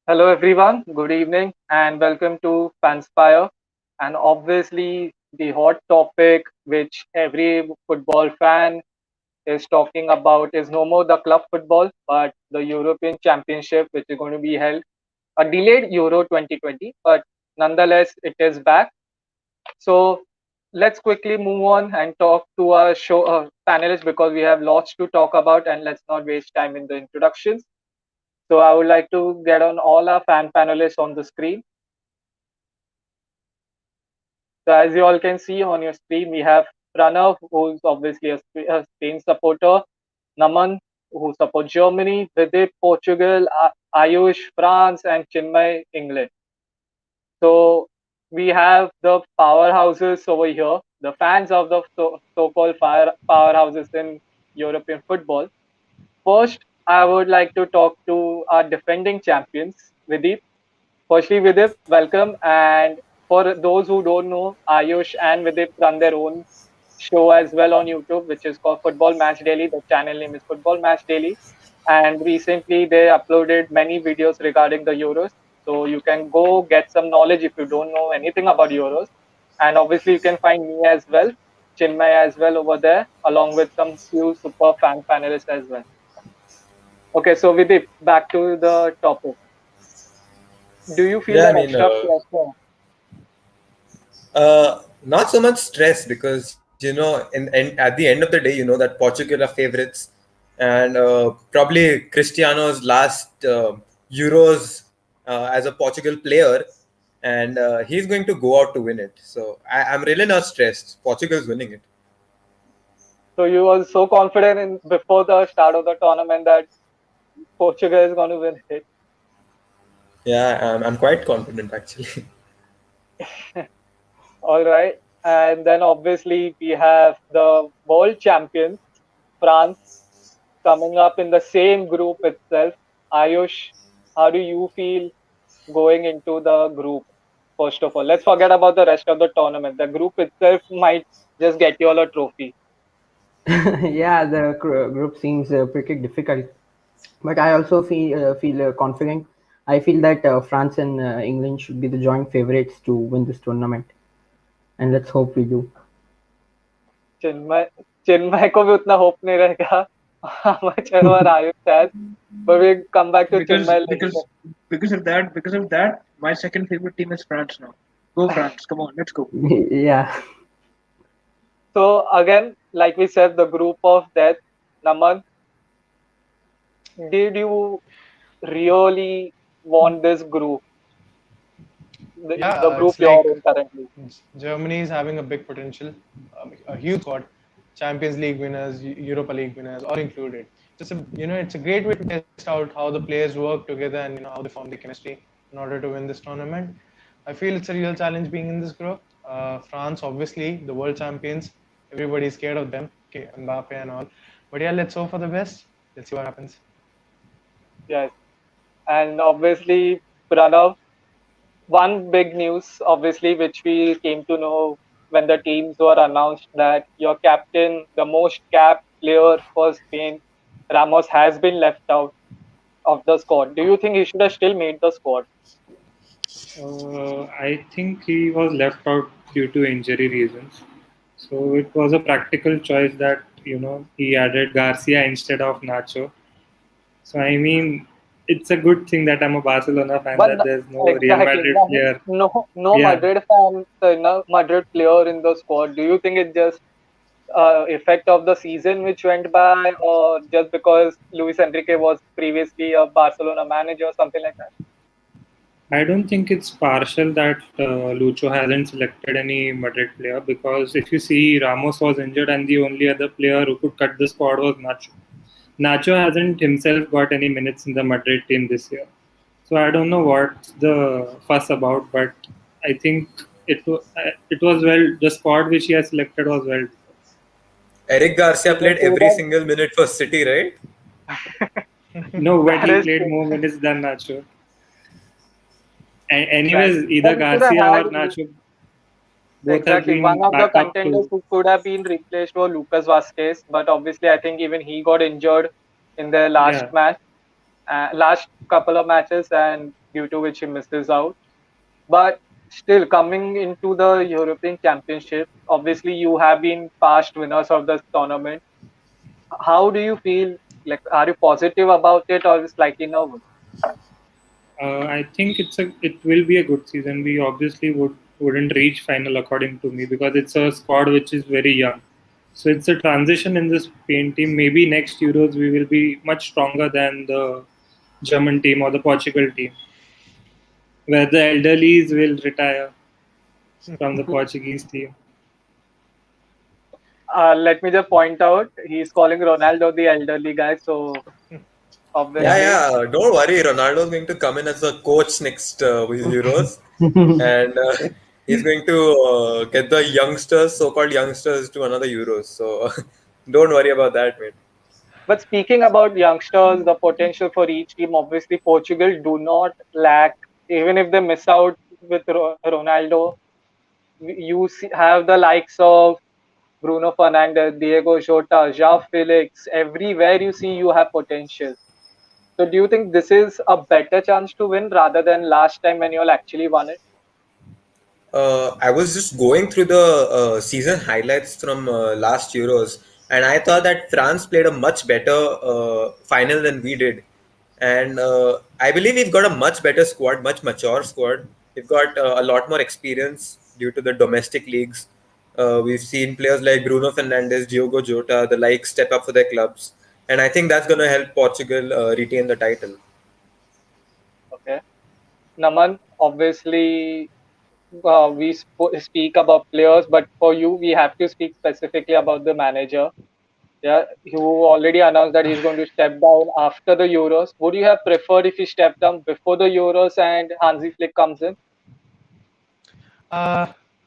Hello, everyone. Good evening, and welcome to FANSPIRE. And obviously, the hot topic which every football fan is talking about is no more the club football, but the European Championship, which is going to be held a delayed Euro 2020, but nonetheless, it is back. So let's quickly move on and talk to our show panelists because we have lots to talk about, and let's not waste time in the introductions. So I would like to get on all our fan panelists on the screen. So as you all can see on your screen, we have Pranav, who's obviously a Spain supporter, Naman, who supports Germany, Vidip, Portugal, Ayush, France, and Chinmay, England. So we have the powerhouses over here, the fans of the so-called powerhouses in European football. First, I would like to talk to our defending champions, Vidip. Firstly, Vidip, welcome. And for those who don't know, Ayush and Vidip run their own show as well on YouTube, which is called Football Match Daily. The channel name is Football Match Daily. And recently, they uploaded many videos regarding the Euros. So you can go get some knowledge if you don't know anything about Euros. And obviously, you can find me as well, Chinmay as well over there, along with some few super fan panelists as well. Okay, so Vidip, back to the topic. Do you feel Yeah, I that mean, extra pressure? not so much stress because at the end of the day, that Portugal are favorites, and probably Cristiano's last Euros as a Portugal player, and he's going to go out to win it. So I'm really not stressed. Portugal's winning it. So you were so confident in before the start of the tournament that Portugal is going to win it. Yeah, I'm quite confident actually. All right. And then obviously we have the world champions, France, coming up in the same group itself. Ayush, how do you feel going into the group? First of all, let's forget about the rest of the tournament. The group itself might just get you all a trophy. Yeah, the group seems pretty difficult, but I also feel confident. I feel that France and England should be the joint favorites to win this tournament, and let's hope we do. चिन्मय चिन्मय को भी उतना hope नहीं रहेगा how much ever Ayush has. But we come back to because Chinmay later. because because of that, my second favorite team is France now. Go France! Come on, let's go. Yeah. So again, like we said, the group of death. Naman, did you really want this group? The group It's you're like in currently. Germany is having a big potential, a huge squad. Champions League winners, Europa League winners, all included. It's a great way to test out how the players work together and how they form the chemistry in order to win this tournament. I feel it's a real challenge being in this group. France, obviously, the world champions. Everybody's scared of them, okay, Mbappe and all. But yeah, let's hope for the best. Let's see what happens. Yes. And obviously, Pranav, one big news, obviously, which we came to know when the teams were announced that your captain, the most capped player for Spain, Ramos, has been left out of the squad. Do you think he should have still made the squad? I think he was left out due to injury reasons. So it was a practical choice that he added Garcia instead of Nacho. So I mean, it's a good thing that I'm a Barcelona fan But that there's no Real exactly, Madrid player. no Yeah, Madrid fan, no Madrid player in the squad. Do you think it's just effect of the season which went by, or just because Luis Enrique was previously a Barcelona manager, something like that? I don't think it's partial that Lucho hasn't selected any Madrid player, because if you see, Ramos was injured and the only other player who could cut the squad was Nacho. Nacho hasn't himself got any minutes in the Madrid team this year. So I don't know what's the fuss about, but I think it was well. The squad which he has selected was well. Eric Garcia You can played say every that single minute for City, right? No, but that he is played true. more minutes than Nacho. And anyways, Exactly. either But we could have Garcia or had Nacho, both have exactly one been of the backup contenders to. who could have been replaced was Lucas Vasquez, but obviously I think even he got injured in their last Yeah, match. last couple of matches, and due to which he misses out. But still, coming into the European Championship, obviously you have been past winners of this tournament. How do you feel? Like, are you positive about it, or slightly nervous? I think it will be a good season. We obviously wouldn't reach final according to me because it's a squad which is very young. So it's a transition in this Spain team. Maybe next Euros we will be much stronger than the German team or the Portugal team, where the elderlies will retire from the Portuguese team. Let me just point out, he's calling Ronaldo the elderly guy, so Yeah, obviously, yeah. Don't worry. Ronaldo is going to come in as a coach next Euros, and he's going to get the youngsters, so-called youngsters, to another Euros. So don't worry about that, mate. but speaking about youngsters, the potential for each team, obviously Portugal do not lack, even if they miss out with Ronaldo. You have the likes of Bruno Fernandes, Diego Jota, João Felix. Everywhere you see, you have potential. So do you think this is a better chance to win rather than last time when you all actually won it? I was just going through the season highlights from last Euros, and I thought that France played a much better final than we did. And I believe we've got a much better squad, much mature squad. We've got a lot more experience due to the domestic leagues. We've seen players like Bruno Fernandes, Diogo Jota, the likes step up for their clubs, and I think that's going to help Portugal retain the title. Okay. Naman, obviously, we speak about players, but for you, we have to speak specifically about the manager. Yeah, who already announced that he's going to step down after the Euros. Would you have preferred if he stepped down before the Euros and Hansi Flick comes in? Uh,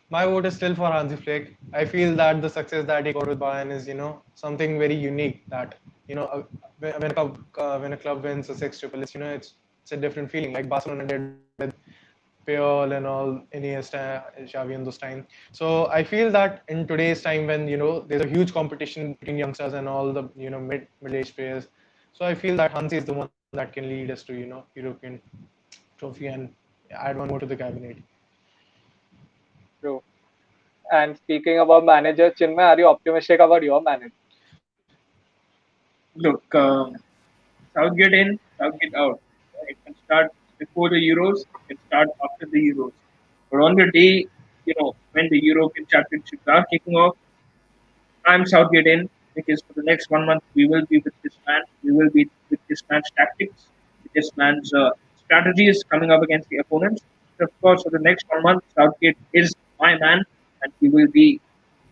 my vote is still for Hansi Flick. I feel that the success that he got with Bayern is, something very unique. That when a club wins a six-triple, it's a different feeling, like Barcelona did with Puyol and all, Iniesta, Xavi in those time. So I feel that in today's time, when there's a huge competition between youngsters and all the middle-aged players, so I feel that Hansi is the one that can lead us to European trophy and add one more to the cabinet. True. And speaking about manager, Chinmay, are you optimistic about your manager? Look, Southgate in, Southgate out. It can start before the Euros, it can start after the Euros. But on the day, when the European Championships are kicking off, I'm Southgate in because for the next 1 month we will be with this man. We will be with this man's tactics, with this man's strategies coming up against the opponents. And of course, for the next 1 month, Southgate is my man, and he will be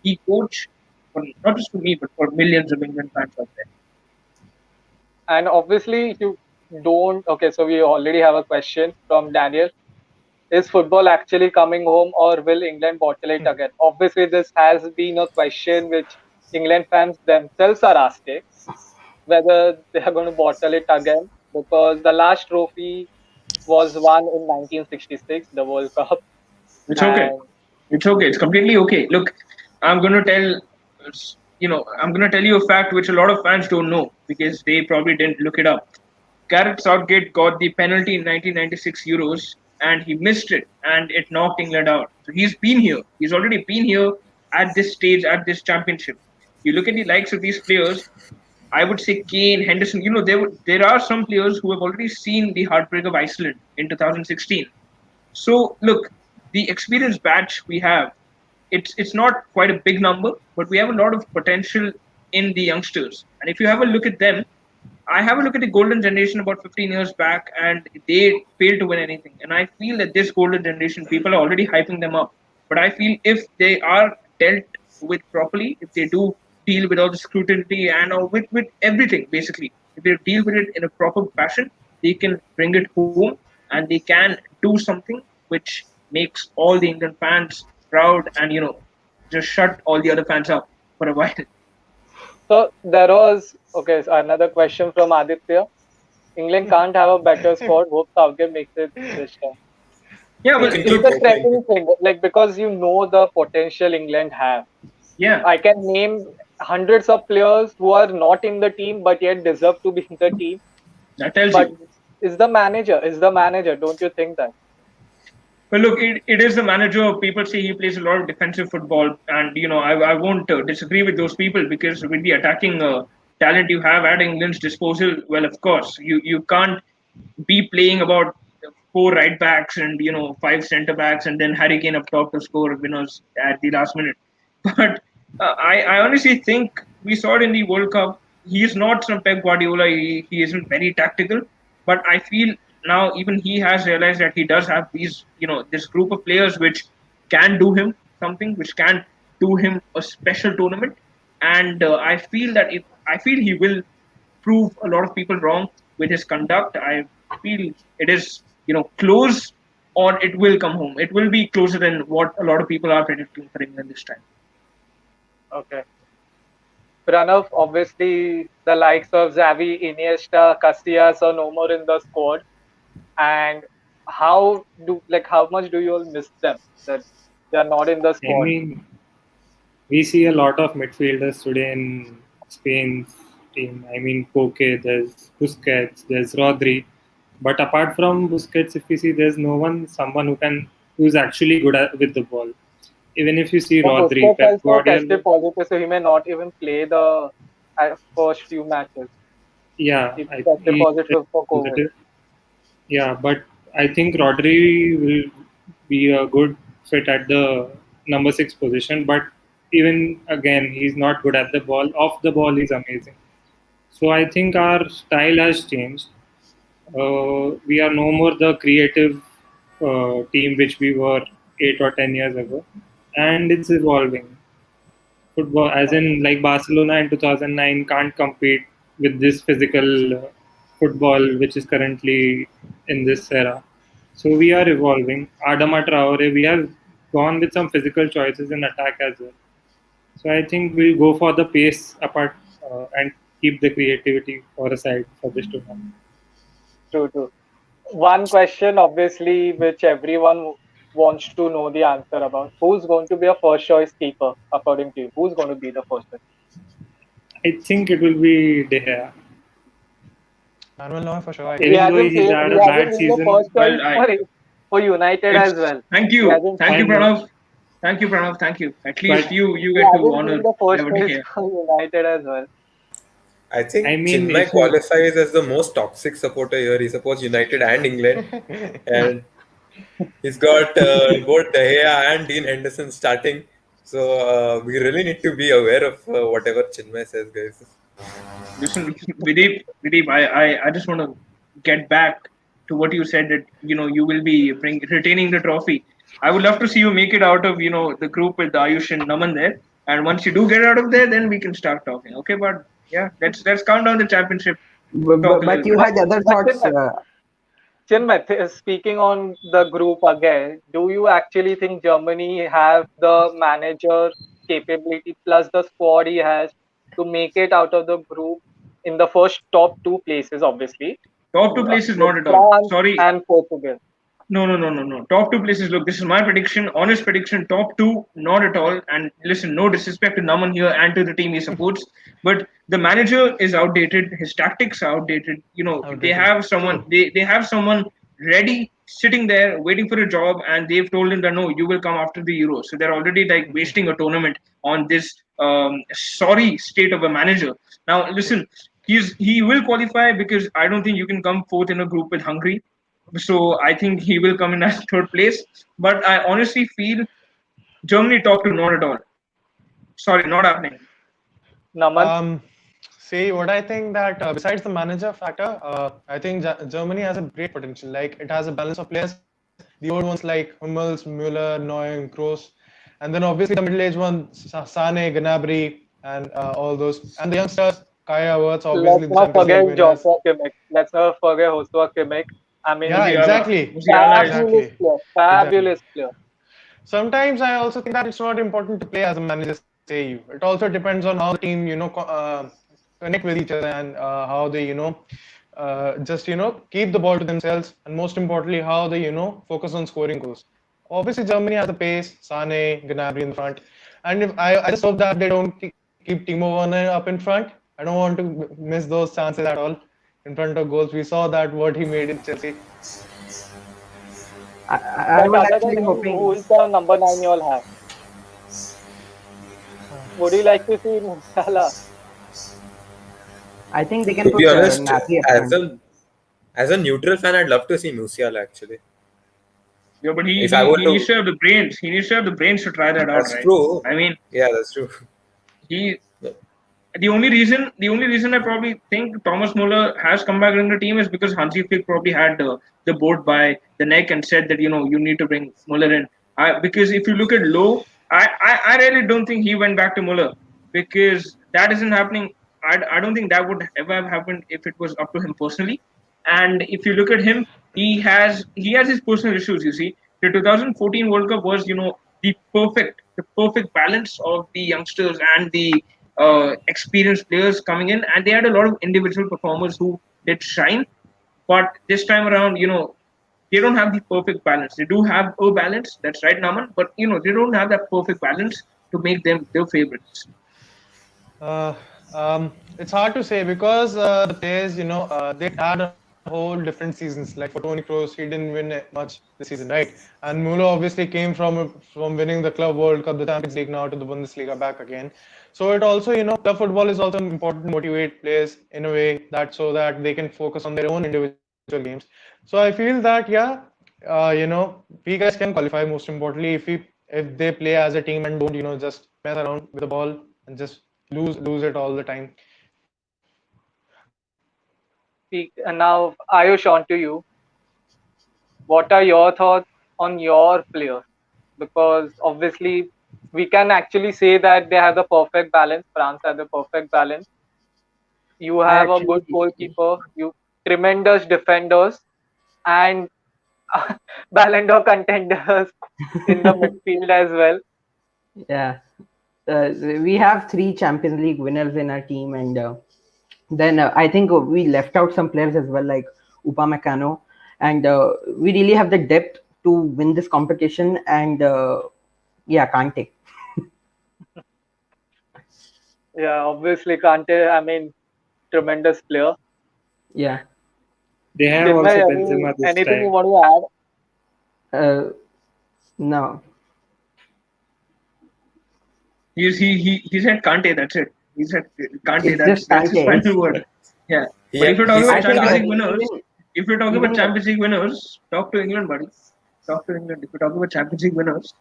the coach for not just for me, but for millions of England fans out there. And obviously, you don't. Okay, so we already have a question from Daniel. Is football actually coming home, or will England bottle it again? Obviously, this has been a question which England fans themselves are asking whether they are going to bottle it again, because the last trophy was won in 1966, the World Cup. It's okay. And It's okay. It's completely okay. Look, I'm going to tell, I'm going to tell you a fact which a lot of fans don't know because they probably didn't look it up. Gareth Southgate got the penalty in 1996 Euros and he missed it and it knocked England out. So he's been here. He's already been here at this stage, at this championship. You look at the likes of these players, I would say Kane, Henderson. There are some players who have already seen the heartbreak of Iceland in 2016. So look, the experience batch we have, it's not quite a big number, but we have a lot of potential in the youngsters. And if you have a look at them, I have a look at the golden generation about 15 years back, and they failed to win anything. And I feel that this golden generation, people are already hyping them up. But I feel if they are dealt with properly, if they do deal with all the scrutiny and with everything, basically, if they deal with it in a proper fashion, they can bring it home and they can do something which makes all the England fans proud and, just shut all the other fans up for a while. so there was, okay, so another question from Aditya. England can't have a better squad. Hope Southgate makes it this time. Yeah, We well, can It's keep a look, hoping. threatening thing, like, because you know the potential England have. yeah, I can name hundreds of players who are not in the team but yet deserve to be in the team. That tells But you. is the manager? Is the manager? Don't you think that? Well, look, it is the manager. People say he plays a lot of defensive football, and I won't disagree with those people because with the attacking talent you have at England's disposal, well, of course, you can't be playing about four right backs and five centre backs and then Harry Kane up top to score winners at the last minute. But I honestly think we saw it in the World Cup. He is not some Pep Guardiola. He isn't very tactical, but I feel now even he has realized that he does have these this group of players which can do him something, which can do him a special tournament. And I feel he will prove a lot of people wrong with his conduct. I feel it is close, or it will come home. It will be closer than what a lot of people are predicting for England this time. Okay. Pranav, obviously the likes of Xavi, Iniesta, Casillas are no more in the squad. And how much do you all miss them that they are not in the I squad? mean, we see a lot of midfielders today in Spain's team. I mean, Koke, there's Busquets, there's Rodri. But apart from Busquets, if you see, there's someone who's actually good with the ball. Even if you see But Rodri, Busquets Pep also tested Guardiola, positive, so he may not even play the first few matches. yeah, He tested he is positive for COVID. positive. Yeah, but I think Rodri will be a good fit at the number 6 position. But even again, he's not good at the ball. Off the ball, he's amazing. So I think our style has changed. We are no more the creative team which we were 8 or 10 years ago, and it's evolving. Football, as in like Barcelona in 2009, can't compete with this physical football which is currently in this era. So we are evolving. Adama Traore, we have gone with some physical choices in attack as well. So I think we'll go for the pace apart and keep the creativity for a side for this tournament. True, true. One question, obviously, which everyone wants to know the answer about: who's going to be a first choice keeper, according to you? Who's going to be the first choice? I think it will be De Gea. Manuel Neuer for sure. I He guess. Even though hasn't he's played. had He a bad hasn't been the season, first choice Well, for United as it's well. thank He you, hasn't. thank I you, know, Pranav, thank you, Pranav, thank you. At least but you He get to hasn't been honor the first Leverkusen choice here. for United as well. I I think mean, Chinmay if you qualifies as the most toxic supporter here. He supports United and England, and he's got both De Gea and Dean Henderson starting. So we really need to be aware of whatever Chinmay says, guys. Listen, Vidip, I just want to get back to what you said that you will be retaining the trophy. I would love to see you make it out of the group with Ayush and Naman there. And once you do get out of there, then we can start talking. Okay, but yeah, let's count down the championship. Talk a little But you bit. But had other but thoughts. Chinmay, speaking on the group again, do you actually think Germany have the manager capability plus the squad he has to make it out of the group in the first top two places, obviously, Top two places, with not at all. France Sorry, and Portugal? no, no, no, no, no. Top two places. Look, this is my prediction, honest prediction. Top two, not at all. And listen, no disrespect to Naman here and to the team he supports, but the manager is outdated. His tactics are outdated. They Outdated. have someone. They have someone ready, sitting there, waiting for a job, and they've told him that no, you will come after the Euro. So they're already like wasting a tournament on this sorry state of a manager. Now, listen, he will qualify because I don't think you can come fourth in a group with Hungary, so I think he will come in as third place. But I honestly feel Germany top two, not at all. Sorry, not happening. Naman, See, what I think that besides the manager factor, I think Germany has a great potential. Like it has a balance of players. The old ones like Hummels, Müller, Neuer, and Kroos, and then obviously the middle-aged ones, Sane, Gnabry, and all those. And the youngsters, Kaya Havertz, let's obviously the not Champions League forget winners. Joshua Kimmich. Let's not forget Joshua Kimmich. I mean, Yeah, Musiala, exactly, Musiala is fabulous exactly, player, exactly. fabulous player. Sometimes I also think that it's not important to play as a manager say you. It also depends on how the team, connect with each other and how they, just keep the ball to themselves, and most importantly, how they, focus on scoring goals. Obviously, Germany has the pace, Sane, Gnabry in the front, and if I just hope that they don't keep Timo Werner up in front. I don't want to miss those chances at all. in front of goals. We saw that what he made in Chelsea. I But was other than actually him, hoping. who is the number 9 you all have? Would you like to see Musiala? I think they can To be put honest, Nazi up as front. a neutral fan, I'd love to see Musiala actually. Yeah, but If I were he needs to, to have the brains. He needs to have the brains to try that out, that's right? true. I mean, Yeah, that's true. he the only reason I probably think Thomas Muller has come back in the team is because Hansi Flick probably had the board by the neck and said that you need to bring Muller in. Because if you look at Lowe, I really don't think he went back to Muller because that isn't happening. I don't think that would ever have happened if it was up to him personally. And if you look at him, he has his personal issues. You see, the 2014 World Cup was the perfect balance of the youngsters and the experienced players coming in, and they had a lot of individual performers who did shine. But this time around, they don't have the perfect balance. They do have a balance, that's right, Naman, but they don't have that perfect balance to make them their favorites. Uh, it's hard to say because the players, they had a whole different seasons. Like for Toni Kroos, he didn't win much this season, right? And Muller obviously came from winning the Club World Cup, the Champions League, now to the Bundesliga back again. So it also, club football is also important to motivate players in a way that so that they can focus on their own individual games. So I feel that we guys can qualify most importantly if they play as a team and don't just mess around with the ball and just lose it all the time. And now, Ayush, on to you. What are your thoughts on your players? Because obviously, we can actually say that they have the perfect balance. France has the perfect balance. You I have a actually, good goalkeeper, you tremendous defenders, and Ballon d'Or contenders in the midfield as well. yeah, we have 3 Champions League winners in our team, and then I think we left out some players as well, like Upamecano, and we really have the depth to win this competition. And yeah, Kante. Yeah, obviously Kante, I mean, tremendous player. Yeah. They have Chinmay, also Benzema this anything you time. want to No, He said Kante, that's it. He said Kante, it's that's just that's his Kante. final word. Yeah. But Yeah, if you're he talking about I said think Champions League can't. winners, even if you're talking about even Champions League winners, talk to England, buddy. Talk to England. If you're talking about Champions League winners,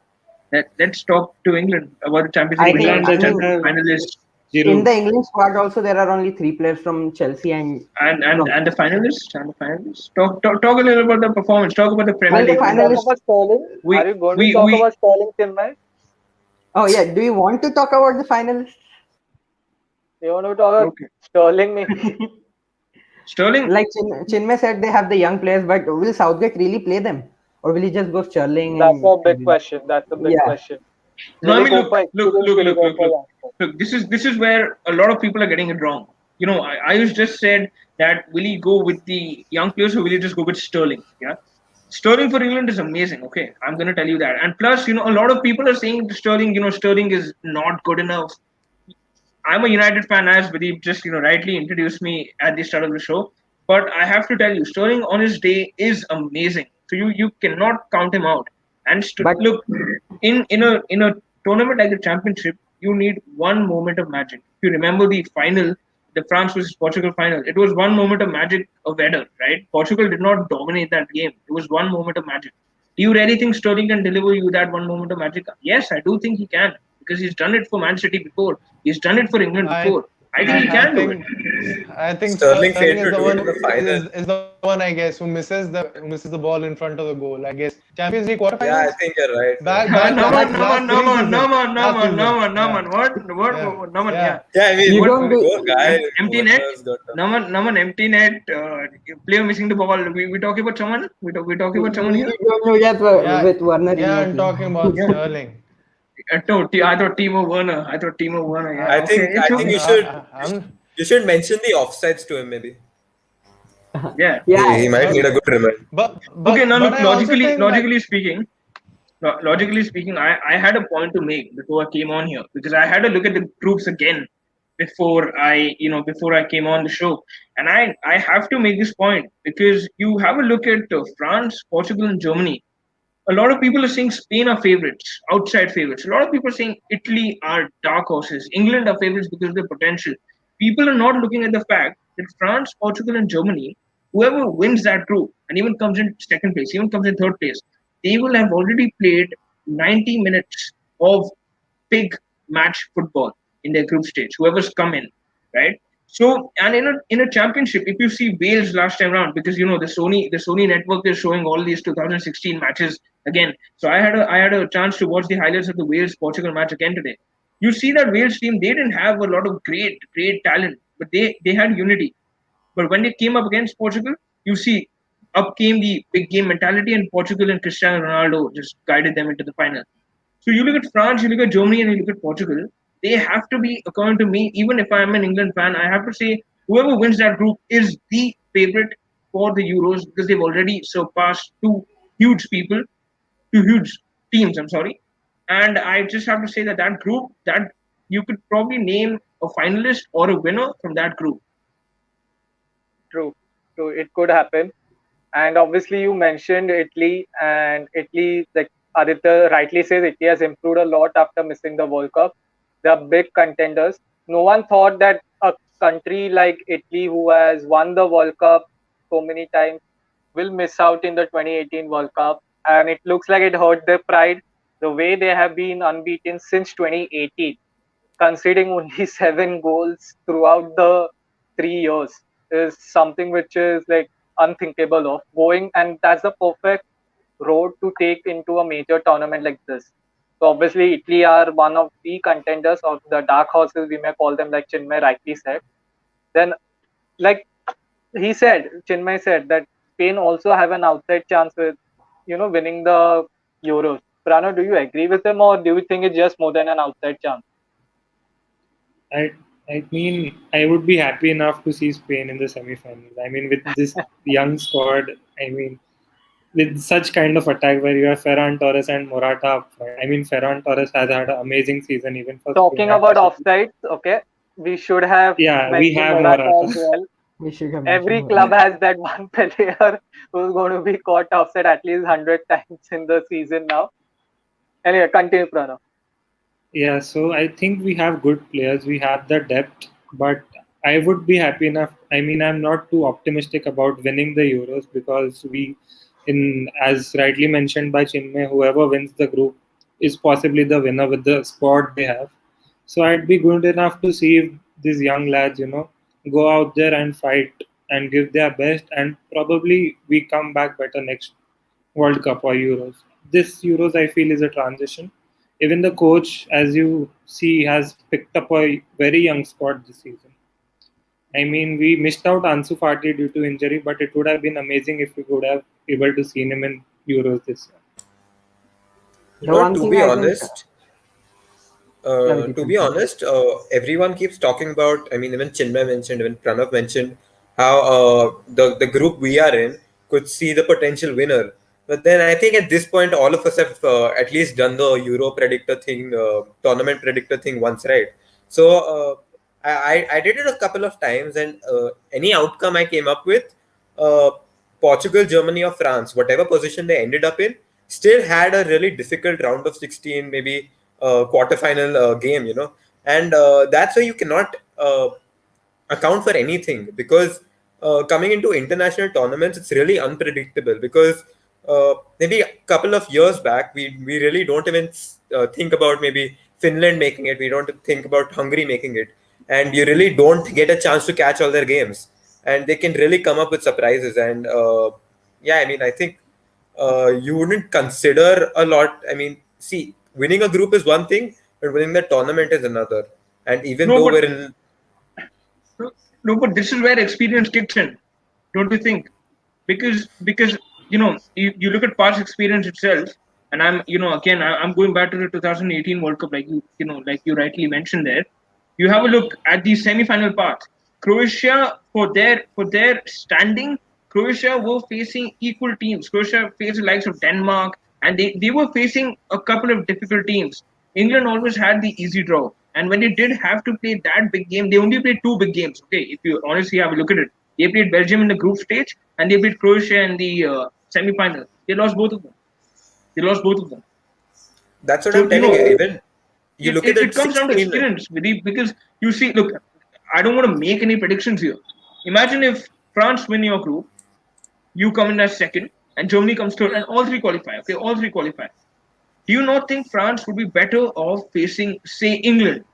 let's talk to England about the Champions League I think winners, England I the doesn't mean Champions have League finalists, in Giroud. the England squad also there are only 3 players from Chelsea and and and from and the finalists and the finalists. Talk a little about the performance. Talk about the Premier well the add? League Are you going to winners. talk finalists. about Sterling? We Are you going to we talk we about Sterling, Chinmay? Oh yeah, do you want to talk about the finalists? You want to talk about okay. Sterling? Me? Sterling. Like Chinmay said, they have the young players, but will Southgate really play them, or will he just go Sterling That's and a big question. That's a big yeah? question. No, Will I he mean, go look, for look, experience? look, Will he look, go look, for look. youngster? Look, this is where a lot of people are getting it wrong. I just said that will he go with the young players or will he just go with Sterling? Yeah, Sterling for England is amazing. Okay, I'm gonna tell you that. And plus, a lot of people are saying Sterling, Sterling is not good enough. I'm a United fan, as Vadeep just rightly introduced me at the start of the show. But I have to tell you, Sterling on his day is amazing. So you cannot count him out. And But look, in a tournament like the Championship, you need one moment of magic. If you remember the final, the France versus Portugal final, it was one moment of magic of Weather, right? Portugal did not dominate that game. It was one moment of magic. Do you really think Sterling can deliver you that one moment of magic? Yes, I do think he can because he's done it for Man City before. He's done it for England I before. I think he I can do it. think I think Sterling Sterling failed is to the do it one in the final. is the one, I guess, who misses the ball in front of the goal. I guess Champions League Yeah, I quarterfinals think you're right. back Yeah, back Naman, last Naman, last three Naman, season Naman, last Naman, season. Naman, Yeah, Naman. What, yeah, Naman? yeah. Yeah. yeah. I mean, you What? don't do. poor guy. Empty net. Whoever's got the- Naman, empty net. Player missing the ball. We talking about someone? We talking about someone here? You don't know yet Yeah, with Werner in yeah, your I'm team. talking about Yeah. Sterling. No, I thought Timo Werner. Yeah. I Uh, think Okay. It's I think okay. I'm you should mention the offsides to him maybe. Yeah. Yeah, He might but need a good reminder. Okay. Now but look. I also think that Logically speaking, I had a point to make before I came on here because I had to look at the groups again. before I came on the show, and I have to make this point because you have a look at France, Portugal, and Germany. A lot of people are saying Spain are favorites, outside favorites. A lot of people are saying Italy are dark horses. England are favorites because of their potential. People are not looking at the fact that France, Portugal, and Germany, whoever wins that group and even comes in second place, even comes in third place, they will have already played 90 minutes of big match football in their group stage. Whoever's come in, right? So, and in a championship, if you see Wales last time round, because the Sony network is showing all these 2016 matches again. So I had a chance to watch the highlights of the Wales Portugal match again today. You see that Wales team, they didn't have a lot of great talent, but they had unity. But when they came up against Portugal, you see, up came the big game mentality, and Portugal and Cristiano Ronaldo just guided them into the final. So you look at France, you look at Germany, and you look at Portugal. They have to be, according to me, even if I'm an England fan, I have to say whoever wins that group is the favorite for the Euros because they've already surpassed huge people, two huge teams. I'm sorry, and I just have to say that group that you could probably name a finalist or a winner from that group. True. So it could happen. And obviously, you mentioned Italy, and Italy, like Aditya rightly says, Italy has improved a lot after missing the World Cup. They are big contenders. No one thought that a country like Italy, who has won the World Cup so many times, will miss out in the 2018 World Cup. And it looks like it hurt their pride. The way they have been unbeaten since 2018, conceding only 7 goals throughout the 3 years, is something which is like unthinkable of going, and that's the perfect road to take into a major tournament like this. So obviously Italy are one of the contenders of the dark horses, we may call them, like Chinmay rightly said. Then, like Chinmay said that Spain also have an outside chance with winning the Euros. Prano, do you agree with him, or do you think it's just more than an outside chance? I I mean, I would be happy enough to see Spain in the semi-finals. I mean, with this young squad, I mean, with such kind of attack where you have Ferran Torres and Morata up front. I mean, Ferran Torres has had an amazing season even for Spain Talking at about the City. offsides, okay, we should have Yeah, we mentioned have Morata Morata. as well. We should have Every mentioned club Morata. has that one player who's going to be caught offside at least 100 times in the season now. Anyway, continue, Pranav. Yeah, so I think we have good players. We have the depth, but I would be happy enough. I mean, I'm not too optimistic about winning the Euros because as rightly mentioned by Chinmay, whoever wins the group is possibly the winner with the squad they have. So I'd be good enough to see if these young lads, go out there and fight and give their best, and probably we come back better next World Cup or Euros. This Euros, I feel, is a transition. Even the coach, as you see, has picked up a very young squad this season. I mean, we missed out Ansu Fati due to injury, but it would have been amazing if we could have able to see him in Euros this year. The one To thing be I think, honest, yeah, Vidit, continue. everyone keeps talking about. I mean, even Chinmay mentioned, even Pranav mentioned how the group we are in could see the potential winner. But then I think at this point, all of us have at least done the Euro predictor thing, tournament predictor thing once, right? So I did it a couple of times, and any outcome I came up with, uh, Portugal, Germany, or France, whatever position they ended up in, still had a really difficult round of 16, maybe quarterfinal game, and that's why you cannot account for anything because coming into international tournaments, it's really unpredictable because maybe a couple of years back, we really don't even think about maybe Finland making it. We don't think about Hungary making it. And you really don't get a chance to catch all their games. And they can really come up with surprises. And yeah, I mean, I think you wouldn't consider a lot. I mean, see, winning a group is one thing, but winning the tournament is another. And even No, though but we're in no, but this is where experience kicks in, don't you think? Because you look at past experience itself, and I'm going back to the 2018 World Cup, like you rightly mentioned there. You have a look at the semi-final path. Croatia, for their standing, Croatia were facing equal teams. Croatia faced the likes of Denmark, and they were facing a couple of difficult teams. England always had the easy draw. And when they did have to play that big game, they only played two big games. Okay, if you honestly have a look at it, they played Belgium in the group stage and they played Croatia in the semi-final. They lost both of them. They lost both of them. That's what So I'm you telling know, you. Even you it, look at it, it, it comes down to 16. experience, Vidhi, because you see, look, I don't want to make any predictions here. Imagine if France win your group, you come in as second, and Germany comes third, and all three qualify. Okay, all three qualify. Do you not think France would be better off facing, say, England?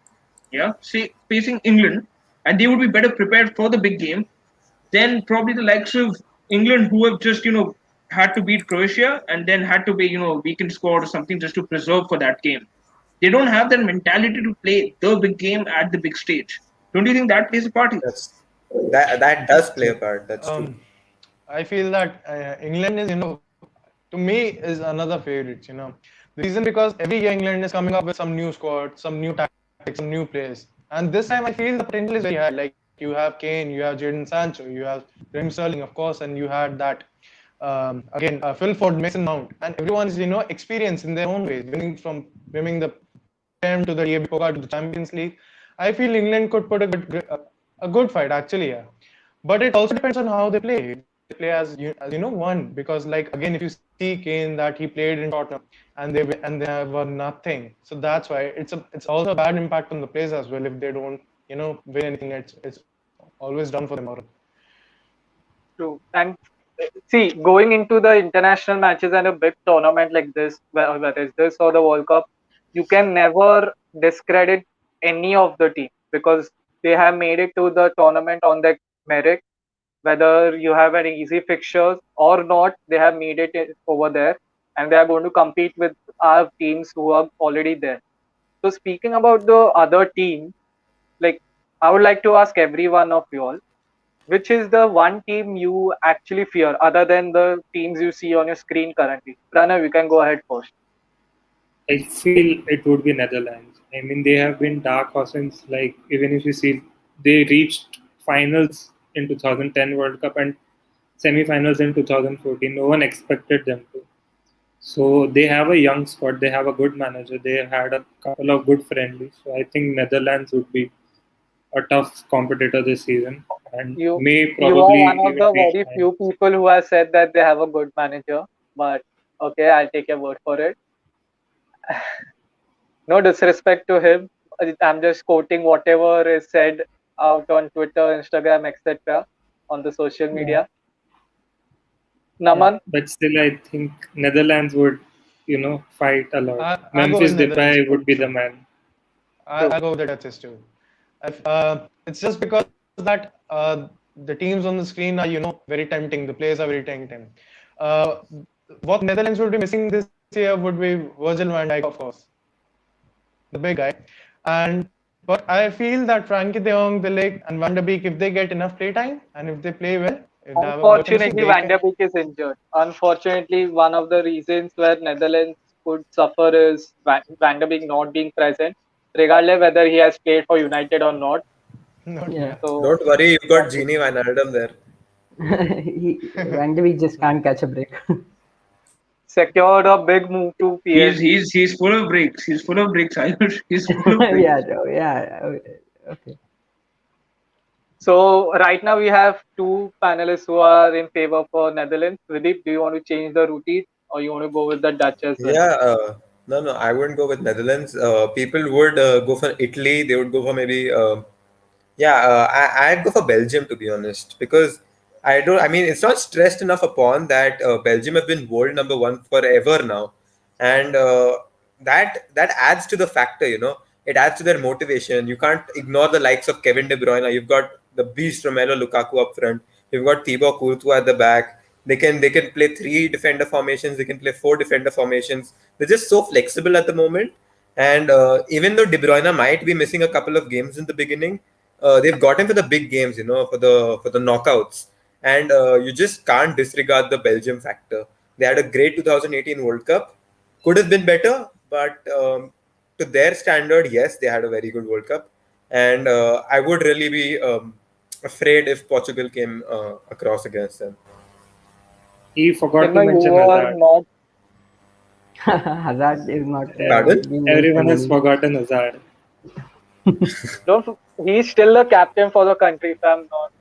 Yeah, say facing England, and they would be better prepared for the big game than probably the likes of England, who have just had to beat Croatia and then had to be weakened squad or something just to preserve for that game. They don't have that mentality to play the big game at the big stage. Don't you think that plays a part here? That does play a part. That's true. I feel that England is, to me, is another favorite. The reason because every year England is coming up with some new squad, some new tactics, some new players. And this time I feel the potential is very high. Like you have Kane, you have Jadon Sancho, you have Raheem Sterling, of course, and you had that again Phil Ford, Mason Mount, and everyone is experienced in their own ways, winning the Prem to the DAB Pokal to the Champions League. I feel England could put a good fight actually, yeah. But it also depends on how they play. If they play as one, because like again, if you see Kane that he played in Tottenham and they have won nothing, so that's why it's also a bad impact on the players as well if they don't win anything. It's always down for them. True. And see, going into the international matches and a big tournament like this, whether it's this or the World Cup, you can never discredit any of the team because they have made it to the tournament on their merit. Whether you have an easy fixtures or not, they have made it over there, and they are going to compete with our teams who are already there. So speaking about the other team, like I would like to ask every one of you all, which is the one team you actually fear other than the teams you see on your screen currently? Pranav, you can go ahead first. I feel it would be Netherlands. I mean, they have been dark horses. Like, even if you see, they reached finals in 2010 World Cup and semi-finals in 2014. No one expected them to. So they have a young squad. They have a good manager. They had a couple of good friendlies. So I think Netherlands would be a tough competitor this season and You may you are probably one of even the reach very few finals. people who have said that they have a good manager, but okay, I'll take your word for it. No disrespect to him. I'm just quoting whatever is said out on Twitter, Instagram, etc. on the social Yeah, media. yeah. Naman, But still, I think Netherlands would, fight a lot. I'll go with Memphis Netherlands Depay for would be sure. the man. true. I'll go with the Dutchess too. It's just because that the teams on the screen are, very tempting. The players are very tempting. Uh, what Netherlands would be missing this year would be Virgil van Dijk, of course, the big guy. But I feel that Frankie De Jong, De Ligt, and Van der Beek, if they get enough playtime and if they play well, if they have a good chemistry, Unfortunately, they Van can. der Beek is injured. Unfortunately, one of the reasons where Netherlands could suffer is Van der Beek not being present, regardless whether he has played for United or not. Not, Yeah. yeah. So, Don't worry, you've got that is Genie Wijnaldum there. Van de Beek just can't catch a break. secured a big move to He's PSG. he's he's full of breaks. He's full of breaks, Ayush. He's full of breaks. Yeah, no, yeah. Okay. So right now we have two panelists who are in favor for Netherlands. Vidip, do you want to change the routine or you want to go with the Dutch as well? Yeah, no, I wouldn't go with Netherlands. People would go for Italy. They would go for maybe, I'd go for Belgium to be honest, because I don't. I mean, it's not stressed enough upon that Belgium have been world number one forever now, and that adds to the factor. It adds to their motivation. You can't ignore the likes of Kevin De Bruyne. You've got the beast Romelu Lukaku up front. You've got Thibaut Courtois at the back. They can play three defender formations. They can play four defender formations. They're just so flexible at the moment. And even though De Bruyne might be missing a couple of games in the beginning, they've got him for the big games, for the knockouts. And you just can't disregard the Belgium factor. They had a great 2018 World Cup. Could have been better, but to their standard, yes, they had a very good World Cup. And I would really be afraid if Portugal came across against them. He forgot to Chinmay, you mention are Hazard. not. Hazard is not Yeah, Pardon? being mentioned everyone has only. forgotten Hazard. Don't. He's still the captain for the country, if I'm not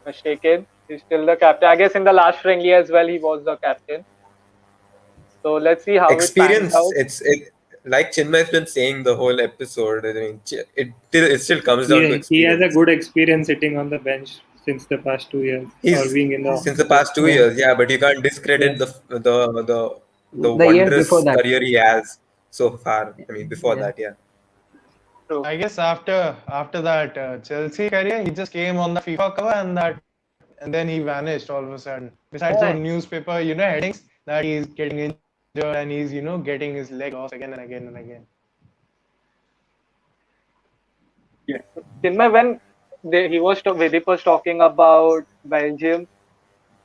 mistaken. He's still the captain. I guess in the last friendly as well, he was the captain. So let's see how it pans Experience. out. It like Chinmay's been saying the whole episode. I mean, it still comes down to He has a experience. good experience sitting on the bench since the past 2 years, or He's being in the since the office. past two Yeah. years, yeah, but you can't Yeah. discredit the The years before wondrous that. career he has so far. I mean, before Yeah. that, yeah. True. I guess after that Chelsea career, he just came on the FIFA cover and then he vanished all of a sudden. Besides those Yeah. newspaper, headings that he's getting injured and he's getting his leg lost again and again and again. Yeah. Chinmay, when Vidip was talking about Belgium,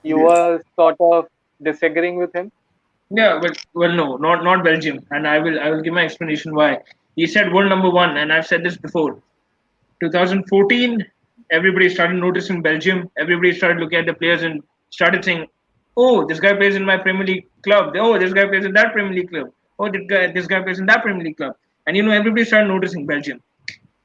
you Yes. were sort of disagreeing with him. Yeah, well, no, not Belgium, and I will give my explanation why. He said world number one, and I've said this before. 2014, everybody started noticing Belgium. Everybody started looking at the players and started saying, "Oh, this guy plays in my Premier League club. Oh, this guy plays in that Premier League club. Oh, this guy plays in that Premier League club." And everybody started noticing Belgium.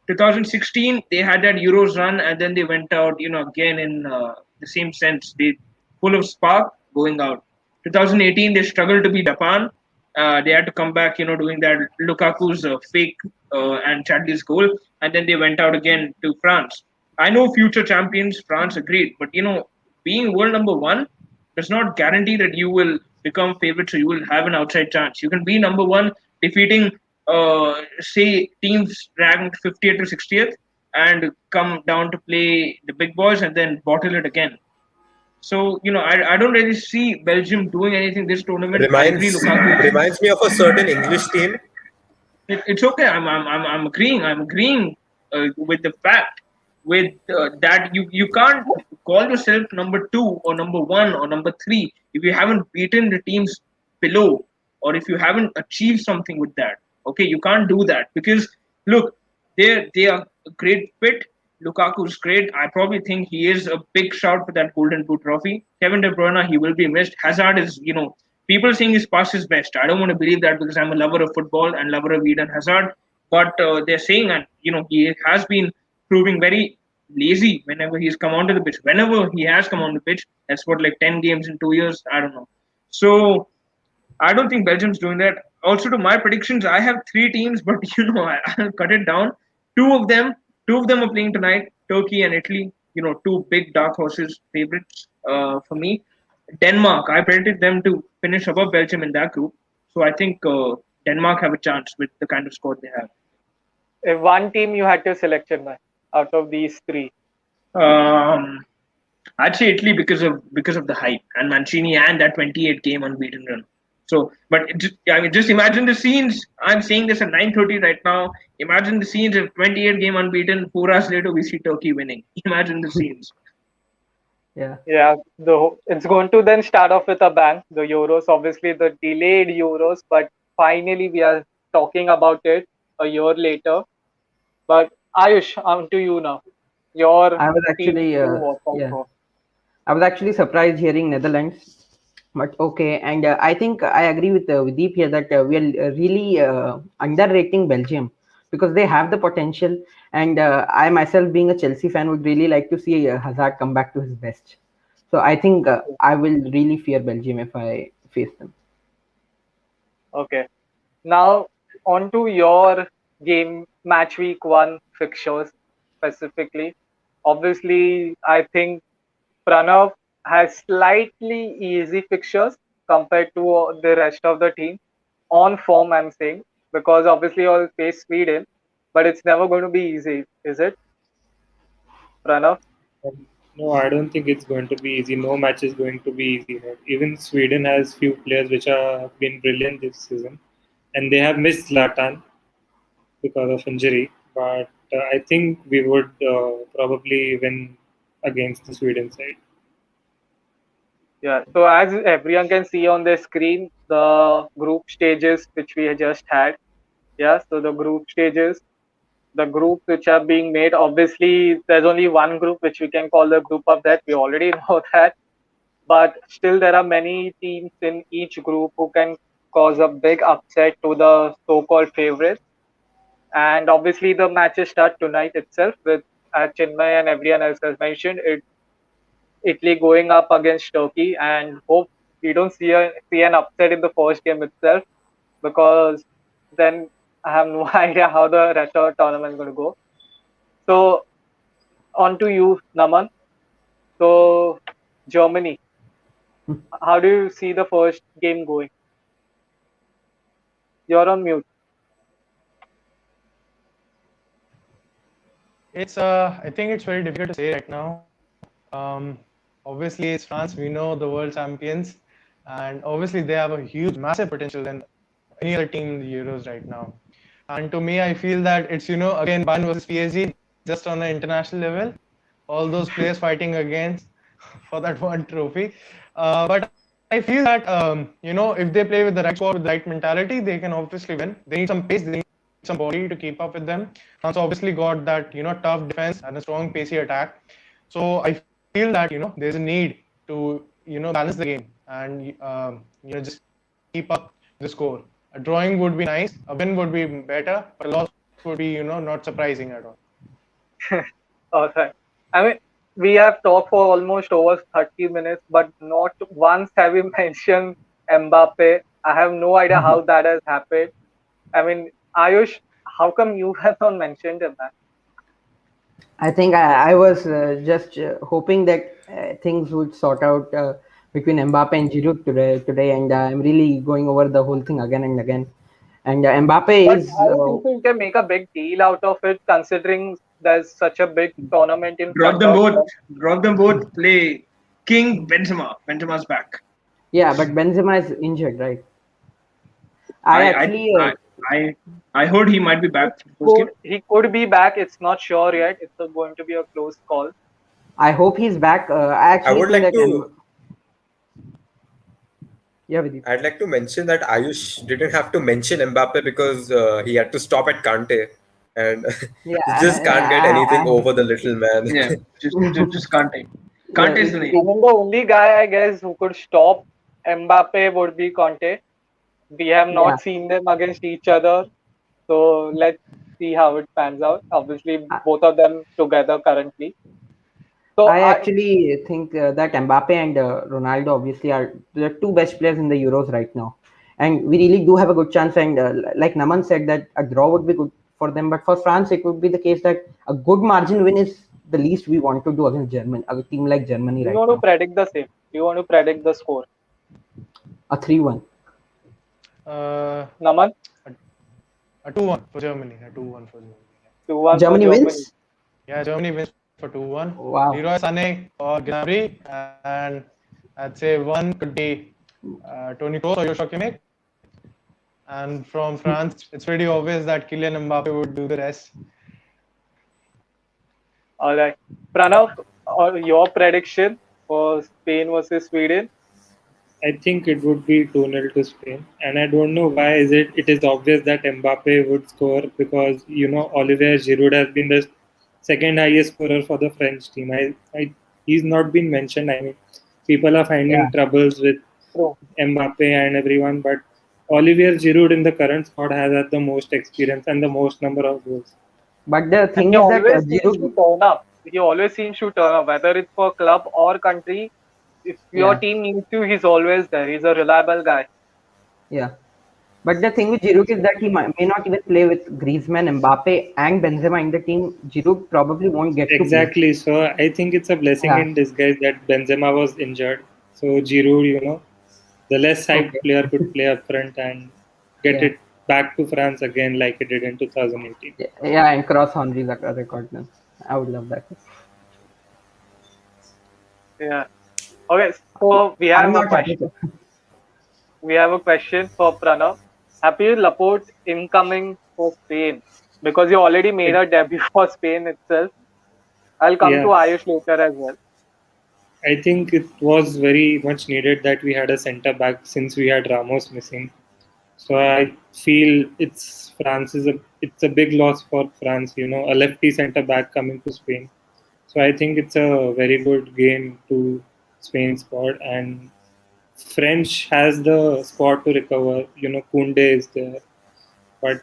2016 they had that Euros run, and then they went out. Again in the same sense, they full of spark going out. 2018 they struggled to beat Japan. They had to come back, doing that Lukaku's fake and Chadli's goal, and then they went out again to France. I know future champions France agreed, but being world number one does not guarantee that you will become favorites or you will have an outside chance. You can be number one, defeating say teams ranked 50th to 60th, and come down to play the big boys and then bottle it again. So I don't really see Belgium doing anything this tournament. I agree, Reminds Lukaku. reminds me of a certain English team. It's okay. I'm agreeing. I'm agreeing with the fact with that you can't call yourself number two or number one or number three if you haven't beaten the teams below, or if you haven't achieved something with that. Okay, you can't do that because look, they are a great fit. Lukaku's great. I probably think he is a big shout for that Golden Boot trophy. Kevin De Bruyne, he will be missed. Hazard is, people saying his pass is best. I don't want to believe that because I'm a lover of football and lover of Eden Hazard. But they're saying, and he has been proving very lazy whenever he's come onto the pitch. Whenever he has come on the pitch, that's what, like 10 games in 2 years. I don't know. So I don't think Belgium's doing that. Also, to my predictions, I have three teams, but I'll cut it down. Two of them, two of them are playing tonight: Turkey and Italy. Two big dark horses favorites for me. Denmark, I predicted them to finish above Belgium in that group, so I think Denmark have a chance with the kind of squad they have. If one team you had to select, Chinmay, out of these three, Um, I'd say Italy because of the hype and Mancini and that 28 game unbeaten run. So, but just imagine the scenes. I'm saying this at 9:30 right now. Imagine the scenes of 28 game unbeaten. 4 hours later, we see Turkey winning. Imagine the scenes. Yeah. yeah, it's going to then start off with a bang. The Euros, obviously the delayed Euros, but finally we are talking about it a year later. But Ayush, on to you now. Your I was team actually, to watch out yeah, for. I was actually surprised hearing Netherlands, but okay. And I think I agree with Deep here that we are really underrating Belgium because they have the potential. And I myself, being a Chelsea fan, would really like to see Hazard come back to his best. So I think I will really fear Belgium if I face them. Okay. Now on to your game match week one fixtures specifically. Obviously, I think Pranav has slightly easy fixtures compared to the rest of the team on form. I'm saying because obviously you'll face Sweden, but it's never going to be easy, is it, Pranav? No, I don't think it's going to be easy. No match is going to be easy. Even Sweden has few players which have been brilliant this season, and they have missed Zlatan because of injury. But I think we would probably win against the Sweden side. Yeah. So as everyone can see on the screen, the group stages which we just had. Yeah. So the group stages, the groups which are being made. Obviously, there's only one group which we can call the group of that. We already know that, but still there are many teams in each group who can cause a big upset to the so-called favorites. And obviously, the matches start tonight itself with Chinmay and everyone else has mentioned it. Italy going up against Turkey, and hope we don't see an upset in the first game itself, because then I have no idea how the rest of the tournament is going to go. So on to you, Naman. So Germany, how do you see the first game going? You're on mute. It's I think it's very difficult to say right now. Obviously, it's France. We know the world champions, and obviously they have a huge, massive potential than any other team in the Euros right now. And to me, I feel that it's again Bayern versus PSG just on an international level. All those players fighting against for that one trophy. But I feel that if they play with the right squad, with the right mentality, they can obviously win. They need some pace. They need some body to keep up with them. France obviously got that tough defense and a strong pacey attack. So I feel that there's a need to balance the game and just keep up the score. A drawing would be nice, a win would be better, but a loss would be not surprising at all. Okay. I mean, we have talked for almost over 30 minutes, but not once have you mentioned Mbappe. I have no idea how that has happened. I mean, Ayush, how come you have not mentioned him? I think I was just hoping that things would sort out between Mbappe and Giroud today, and I'm really going over the whole thing again and again. And Mbappe But is I don't think so you can make a big deal out of it, considering there's such a big tournament in Drop front them of both. us. Drop them both. Play King Benzema. Benzema's back. yeah, but Benzema is injured, right? I I I actually I I, I heard he might be back for the first game. He could be back. It's not sure yet. It's going to be a close call. I hope he's back. I I actually would think like that to yeah, with you. I'd like to mention that Ayush didn't have to mention Mbappe because he had to stop at Kante, and Yeah, he just can't get anything over the little man. Yeah, just Kante. yeah, Kante is the I name. mean, the only guy I guess who could stop Mbappe would be Conte. We have yeah. not seen them against each other, so let's see how it pans out. Obviously, both of them together currently. So I actually think that Mbappe and Ronaldo obviously are the two best players in the Euros right now, and we really do have a good chance. And like Naman said, that a draw would be good for them, but for France, it would be the case that a good margin win is the least we want to do against Germany, a team like Germany do you right want to now. predict the same? Do you want to predict the score? A 3-1. Uh, Naman, a 2-1 for Germany. A 2-1 for Germany. 2-1 for Germany Germany. wins. Yeah, Germany wins for 2-1. Wow. Leroy Sané or Gnabry, and I'd say one could be Toni Kroos or Joshua Kimmich. And from France, it's pretty obvious that Kylian Mbappe would do the rest. All right, Pranav, or your prediction for Spain versus Sweden? I think it would be 2-0 to Spain. And I don't know why it is obvious that Mbappe would score, because Olivier Giroud has been the second highest scorer for the French team. He's not been mentioned. I mean, people are finding Yeah. troubles with True. Mbappe and everyone, but Olivier Giroud in the current squad has had the most experience and the most number of goals. But the And thing he is that always seems to Giroud, turn up. He always seems to turn up, whether it's for club or country. If your yeah, team needs to, he's always there. He's a reliable guy. yeah. But the thing with Giroud is that he may not even play with Griezmann, Mbappe, and Benzema in the team. Giroud probably won't get to play. Exactly. So I think it's a blessing Yeah. in disguise that Benzema was injured. So Giroud, the less hyped Okay. player could play up front and get Yeah. it back to France again like it did in 2018. Yeah, and cross Henry's record then. I would love that. Yeah. Okay. So we I'm have a not happy. question. We have a question for Pranav. Happy Laporte incoming for Spain, because you already made a debut for Spain itself. I'll come to Yeah, Ayush later as well. I think it was very much needed that we had a centre back since we had Ramos missing. So I feel it's a big loss for France, a lefty centre back coming to Spain. So I think it's a very good gain to Spain's squad, and French has the squad to recover. Koundé is there, but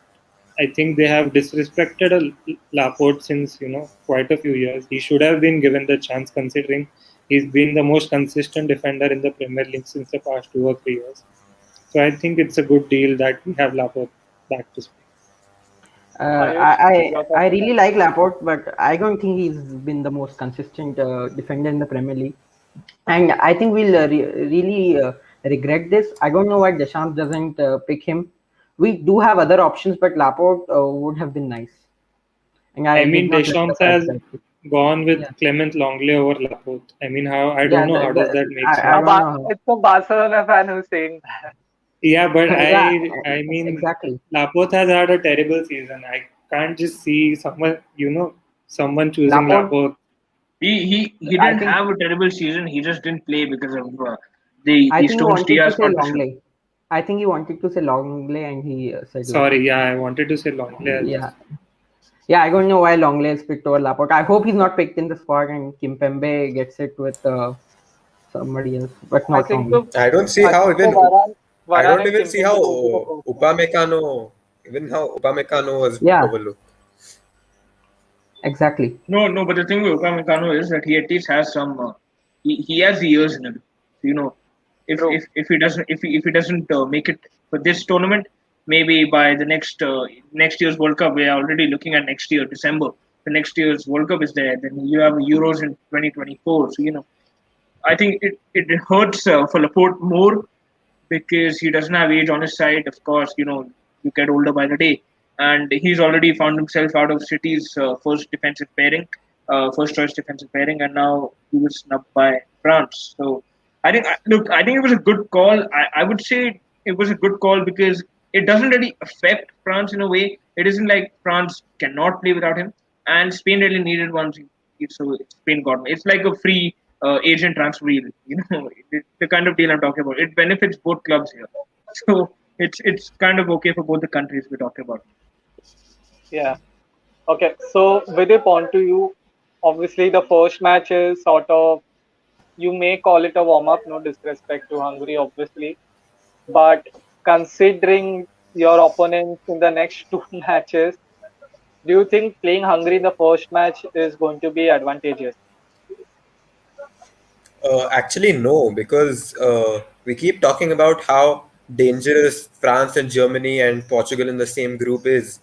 I think they have disrespected Laporte since quite a few years. He should have been given the chance, considering he's been the most consistent defender in the Premier League since the past 2 or 3 years. So I think it's a good deal that we have Laporte back to Spain. Ayush, your I thoughts on really that? like Laporte, but I don't think he's been the most consistent defender in the Premier League. And I think we'll really regret this. I don't know why Deschamps doesn't pick him. We do have other options, but Laporte would have been nice. And I I did mean, not like the Deschamps fact has that. gone with Yeah, Clement Longley over Laporte. I mean, how I yeah, don't know how does that make I A sense. don't Bar- know it's a Barcelona fan who's saying that. Yeah, but how. Yeah, I mean, exactly. Laporte has had a terrible season. I can't just see someone choosing Laporte, Laporte. He I didn't think have a terrible season. He just didn't play because of the I the think he Stones wanted to Diaz say partnership. Longley. I think he wanted to say Longley, and he said Laporte. Sorry, yeah, I wanted to say Longley as well. Yeah, yeah. I don't know why Longley is picked over Laporte. I hope he's not picked in the squad, and Kimpembe gets it with somebody else, but I not think Longley. so. I don't see I how think so. even I Varan don't and even see Kimpembe how will be the first one. Upamecano was Yeah, overlooked. exactly. No, but the thing with Upamecano is that he at least has some. He has the years in him. You know, True. if he doesn't make it for this tournament, maybe by the next year's World Cup, we are already looking at next year December. The next year's World Cup is there. Then you have Euros in 2024. So I think it hurts for Laporte more because he doesn't have age on his side. Of course, you get older by the day, and he's already found himself out of City's first choice defensive pairing, and now he was snubbed by France. So I think it was a good call. I would say it was a good call because it doesn't really affect France in a way. It isn't like France cannot play without him, and Spain really needed one. So Spain got him. It's like a free agent transfer deal. The kind of deal I'm talking about. It benefits both clubs here, so it's kind of okay for both the countries we're talking about. Yeah. Okay. So Vidip, on to you. Obviously, the first match is sort of, you may call it a warm up. No disrespect to Hungary, obviously, but considering your opponents in the next two matches, do you think playing Hungary in the first match is going to be advantageous? Actually, no, because we keep talking about how dangerous France and Germany and Portugal in the same group is.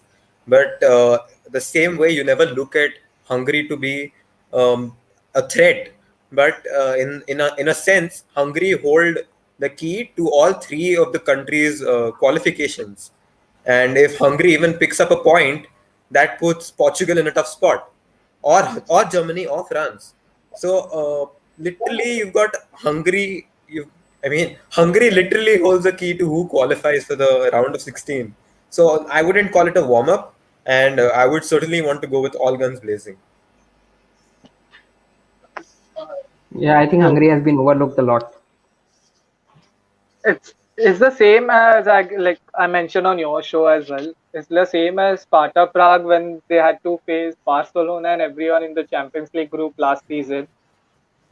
But the same way, you never look at Hungary to be a threat. But in a sense, Hungary hold the key to all three of the countries' qualifications. And if Hungary even picks up a point, that puts Portugal in a tough spot, or Germany or France. So literally, you've got Hungary. Hungary literally holds the key to who qualifies for the round of 16. So I wouldn't call it a warm up, and I would certainly want to go with all guns blazing. Yeah, I think So Hungary has been overlooked a lot. it's the same as I mentioned on your show as well. It's the same as Sparta Prague when they had to face Barcelona and everyone in the Champions League group last season.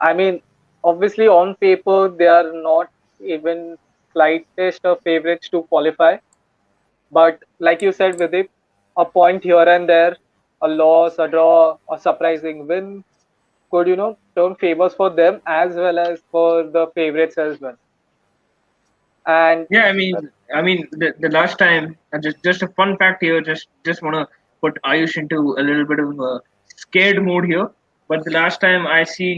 I mean, obviously on paper they are not even slightest of favorites to qualify. But like you said, with it, a point here and there, a loss, a draw, a surprising win could, turn favors for them as well as for the favorites as well. And Yeah, I mean, the last time, just a fun fact here. Just wanna put Ayush into a little bit of a scared mode here. But the last time I see,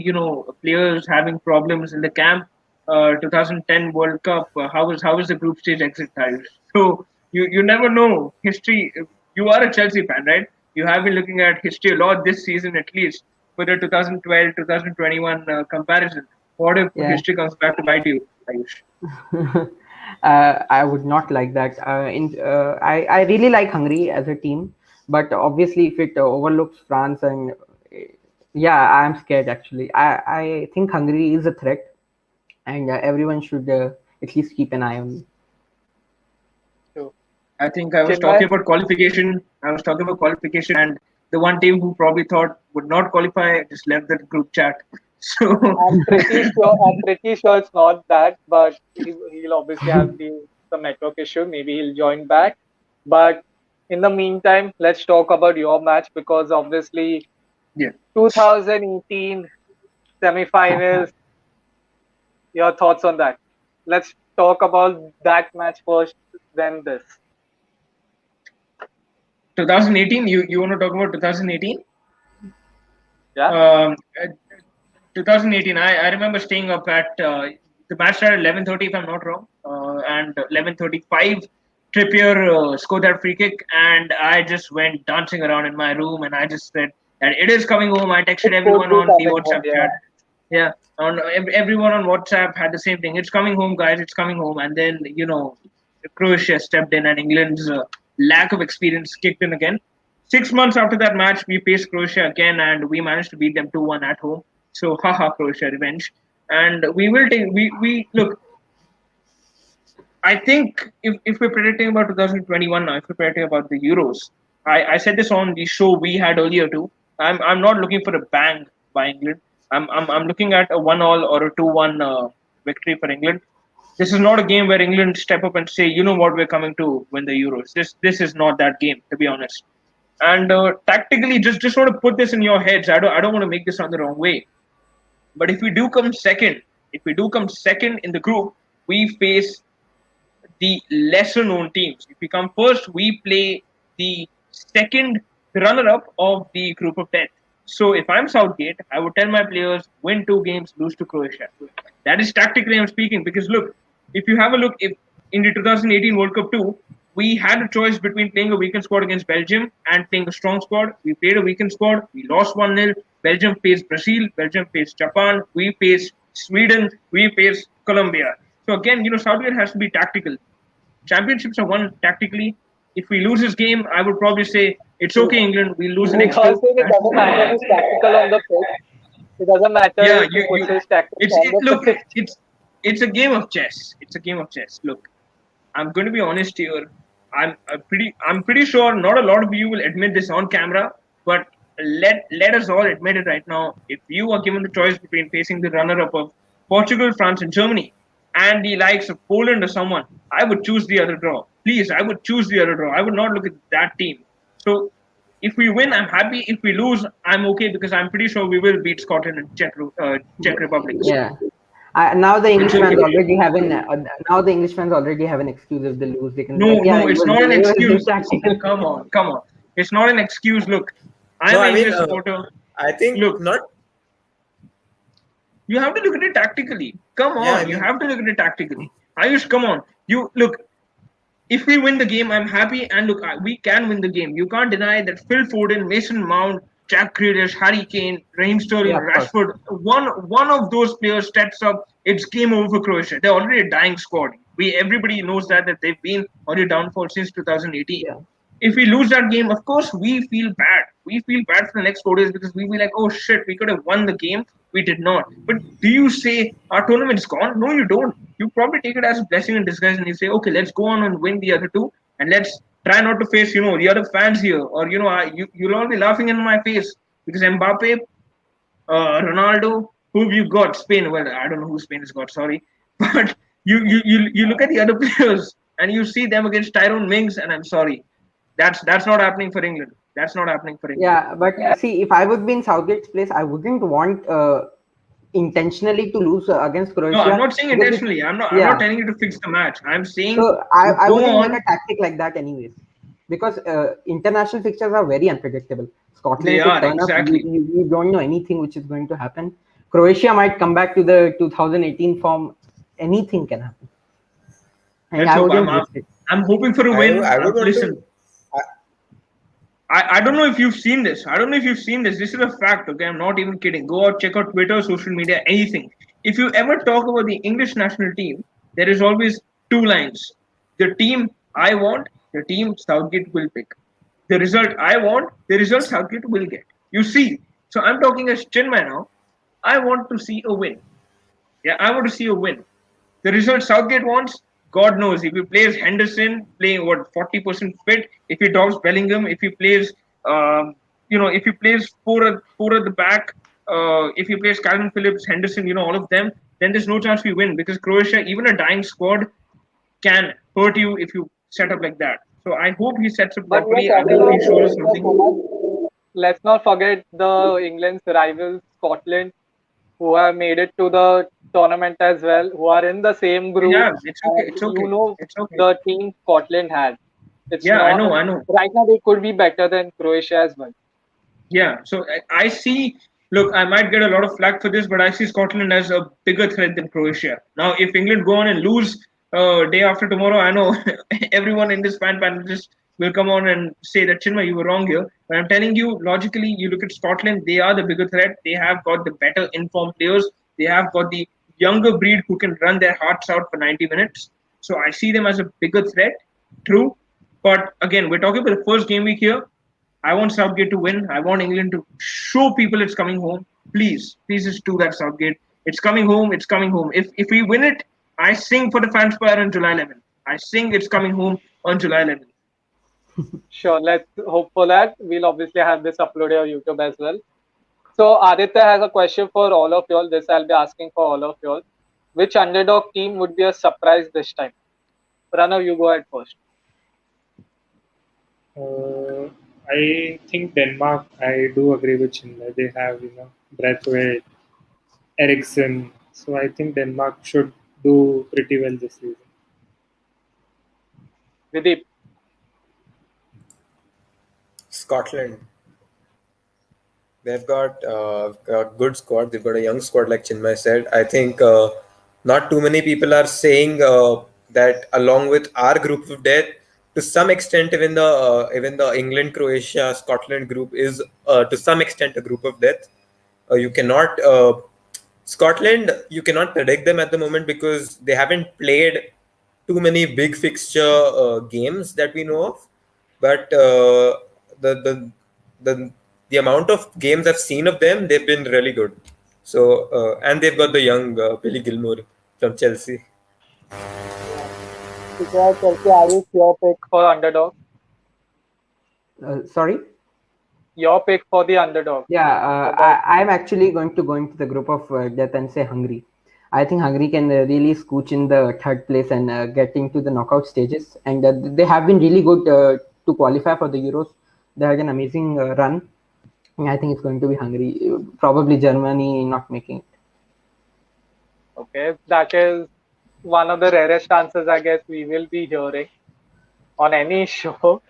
players having problems in the camp, 2010 World Cup. How was the group stage exit, Ayush? So you never know. History. You are a Chelsea fan, right? You have been looking at history a lot this season, at least for the 2012 2021 comparison. What if Yeah. history comes back to bite you, Ayush? I would not like that. I really like Hungary as a team, but obviously, if it overlooks France and yeah, I'm scared actually. I think Hungary is a threat, and everyone should at least keep an eye on. so, I think I was Chinmay, talking about qualification. I was talking about qualification, and the one team who probably thought would not qualify just left the group chat. So I'm pretty sure it's not that, but he'll obviously have some network issue. Maybe he'll join back. But In the meantime, let's talk about your match because obviously Yeah. 2018 semi-finals. Your thoughts on that? Let's talk about that match first, then this. 2018. You want to talk about 2018? Yeah. Um, uh, 2018. I remember staying up at the match started 11:30 if I'm not wrong, and 11:35 Trippier scored that free kick, and I just went dancing around in my room, and I just said that it is coming home. I texted It could everyone be on the coming home. WhatsApp Yeah. chat. Yeah, on everyone on WhatsApp had the same thing. It's coming home, guys. It's coming home. And then Croatia stepped in, and England's lack of experience kicked in again. 6 months after that match, we faced Croatia again, and we managed to beat them 2-1 at home. So, haha, Croatia revenge. And we will take. We look. I think if we're predicting about 2021 now, if we're predicting about the Euros, I said this on the show we had earlier too. I'm not looking for a bang by England. I'm looking at a 1-1 or a 2-1 victory for England. This is not a game where England step up and say, you know what, we're coming to win the Euros. This is not that game, to be honest. And tactically, just want to put this in your heads. I don't want to make this sound the wrong way. But if we do come second in the group, we face the lesser known teams. If we come first, we play the second runner up of the group of 10. So if I'm Southgate, I would tell my players win 2 games, lose to Croatia. That is tactically I'm speaking because look, if you have a look, if in the 2018 World Cup 2, we had a choice between playing a weakened squad against Belgium and playing a strong squad. We played a weakened squad. We lost 1-0. Belgium faced Brazil. Belgium faced Japan. We faced Sweden. We faced Colombia. So again, Southgate has to be tactical. Championships are won tactically. If we lose this game, I would probably say it's okay, England. We'll lose the next Because two. it doesn't matter who's tactical on the pitch. It doesn't matter Yeah, if he puts his tactics it's on the look, pitch. it's a game of chess. It's a game of chess. Look, I'm going to be honest here. I'm pretty sure not a lot of you will admit this on camera, but let us all admit it right now. If you are given the choice between facing the runner-up of Portugal, France, and Germany, and the likes of Poland or someone, I would choose the other draw. Please, I would choose the other draw. I would not look at that team. So if we win, I'm happy. If we lose, I'm okay because I'm pretty sure we will beat Scotland and Czech Republic. So Yeah. Now the it's English fans okay. already have an now the English fans already have an excuse if they lose. They can be No, like, yeah, no, it's not an he was excuse. tactical. Come on, come on. It's not an excuse. Look, No, I'm I an mean, English supporter. I think Look, not. you have to look at it tactically. Come Yeah, I on, you mean, have to look at it tactically. Ayush, come on. You look. If we win the game, I'm happy. And look, we can win the game. You can't deny that Phil Foden, Mason Mount, Jack Grealish, Harry Kane, Raheem Sterling, Yeah, of course. Rashford. One of those players steps up. It's game over for Croatia. They're already a dying squad. Everybody knows that they've been on your downfall since 2018. Yeah. If we lose that game, of course we feel bad. We feel bad for the next 4 days because we be like, oh shit, we could have won the game. We did not. But do you say our tournament's gone? No, you don't. You probably take it as a blessing in disguise and you say, okay, let's go on and win the other two and let's try not to face, the other fans here. Or, you'll all be laughing in my face because Mbappe, Ronaldo, who have you got? Spain. Well, I don't know who Spain has got, sorry. But you look at the other players and you see them against Tyrone Mings, and I'm sorry. That's not happening for England. That's not happening for England. Yeah, but see, if I would be in Southgate's place, I wouldn't want intentionally to lose against No, I'm Croatia. not saying because intentionally. I'm not yeah, telling you to fix the match. I'm saying so you I go wouldn't make on. a tactic like that anyways, because international fixtures are very unpredictable. They Scotland could are turn up. exactly. You don't know anything which is going to happen. Croatia might come back to the 2018 form. Anything can happen, and Let's I hope. wouldn't risk it. I'm hoping for a I, win. I would want Listen, to. I don't know if you've seen this. I don't know if you've seen this. This is a fact, okay? I'm not even kidding. Go out, check out Twitter, social media, anything. If you ever talk about the English national team, there is always two lines. The team I want, the team Southgate will pick. The result I want, the result Southgate will get. You see. So I'm talking as Chinmay now. I want to see a win. Yeah, I want to see a win. The result Southgate wants, God knows. If he plays Henderson, playing 40% fit. If he drops Bellingham, if he plays, if he plays four at the back, if he plays Calvin Phillips, Henderson, all of them, then there's no chance we win because Croatia, even a dying squad, can hurt you if you set up like that. So I hope he sets up But we are properly. I talking hope he about shows us Croatia something. so much. Let's not forget the England's rivals, Scotland, who have made it to the tournament as well, who are in the same group. Yeah, it's okay. And It's you okay. know It's okay. the team Scotland had. It's Yeah, I not know. I know. right now. They could be better than Croatia as well. Yeah, so I see. Look, I might get a lot of flack for this, but I see Scotland as a bigger threat than Croatia. Now, if England go on and lose day after tomorrow, I know everyone in this fan panel just will come on and say that Chinma, you were wrong here. But I'm telling you, logically, you look at Scotland; they are the bigger threat. They have got the better informed players. They have got the younger breed who can run their hearts out for 90 minutes. So I see them as a bigger threat. True, but again, we're talking about the first game week here. I want Southgate to win. I want England to show people it's coming home. Please, please just do that, Southgate. It's coming home. It's coming home. If we win it, I sing for the FANSPIRE on July 11th. I sing it's coming home on July 11th. Sure, let's hope for that. We'll obviously have this uploaded on YouTube as well. So Aditya has a question for all of y'all. This I'll be asking for all of y'all. Which underdog team would be a surprise this time? Pranav, you go ahead first. Uh, I think Denmark. I do agree with Chinmay. They have Braithwaite, Ericsson. So I think Denmark should do pretty well this season. Videep. Scotland. They've got a good squad. They've got a young squad, like Chinmay said. I think not too many people are saying that along with our group of death, to some extent, even the England, Croatia, Scotland group is to some extent a group of death. You cannot Scotland. You cannot predict them at the moment because they haven't played too many big fixture games that we know of. But the the the the amount of games I've seen of them, they've been really good. So and they've got the young Billy Gilmour from Chelsea. Because Chelsea, Ayush, your pick for underdog. Sorry. Your pick for the underdog. Yeah, I'm actually going to go into the group of death and say Hungary. I think Hungary can really scooch in the third place and get into the knockout stages. And they have been really good to qualify for the Euros. They had an amazing run. And I think it's going to be Hungary. Probably Germany not making it. Okay, that is one of the rarest answers I guess we will be hearing on any show.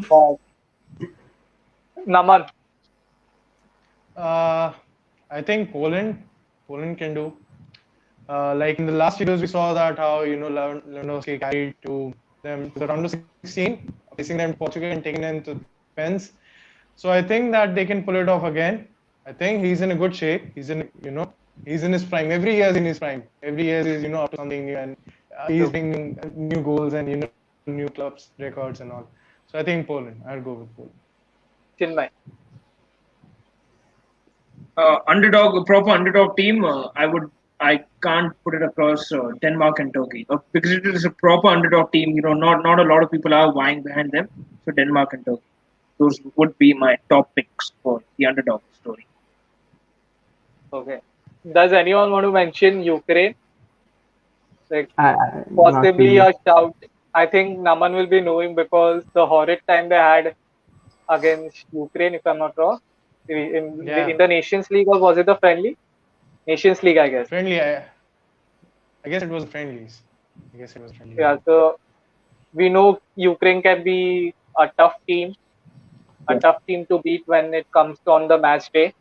But Naman, I think Poland can do. Like in the last Euros, we saw that how Lewandowski carried to them to the round of 16, facing them to Portugal and taking them to pens. So I think that they can pull it off again. I think he's in a good shape. He's in his prime. Every year is in his prime. Every year is up to something new, and he's bringing new goals and new clubs records and all. So I think Poland. I'll go with Poland. Chinmay. Underdog, a proper underdog team. I can't put it across Denmark and Turkey because it is a proper underdog team. Not a lot of people are vying behind them. So Denmark and Turkey. Those would be my top picks for the underdog story. Okay. Does anyone want to mention Ukraine? Like Not possibly really. a shout. I think Naman will be knowing because the horrid time they had against Ukraine, if I'm not wrong, in the Nations League, or was it the friendly? Nations League, I guess. Friendly. I guess it was friendlies. Yeah, so we know Ukraine can be a tough team to beat when it comes on the match day.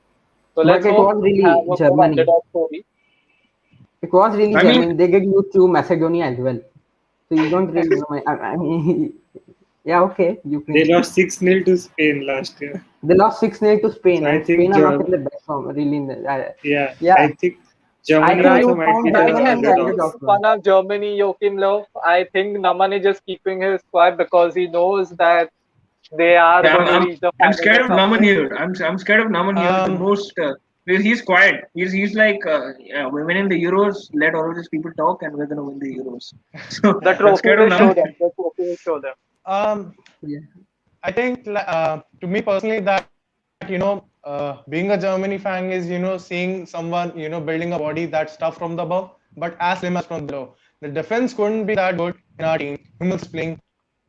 So But let's it hope was we have really a good Germany. underdog story. It was really I mean, Germany. They get used to Macedonia as well. So you don't really know. I mean, yeah, okay. They Ukraine. lost 6-0 to Spain last year. They lost 6-0 to Spain, So I and think Spain are not in the best form. Really, Yeah, yeah. I think Germany think you also might found be Germany the and the Making underdog. underdog. fun of Germany, Joachim Löw. I think Naman is just keeping his quiet because he knows that they are yeah, going to reach the I'm final scared or of Naman something. here. I'm scared of Naman here the most. Because he's quiet. He's like, yeah, we're winning the Euros. Let all of these people talk, and we're gonna win the Euros. So The I'm trophy scared of will show Naman. them. The trophy will show them. Yeah. I think to me personally that being a Germany fan is seeing someone building a body that's tough from the above but as slim as from below. The defense couldn't be that good in our team. Hummels playing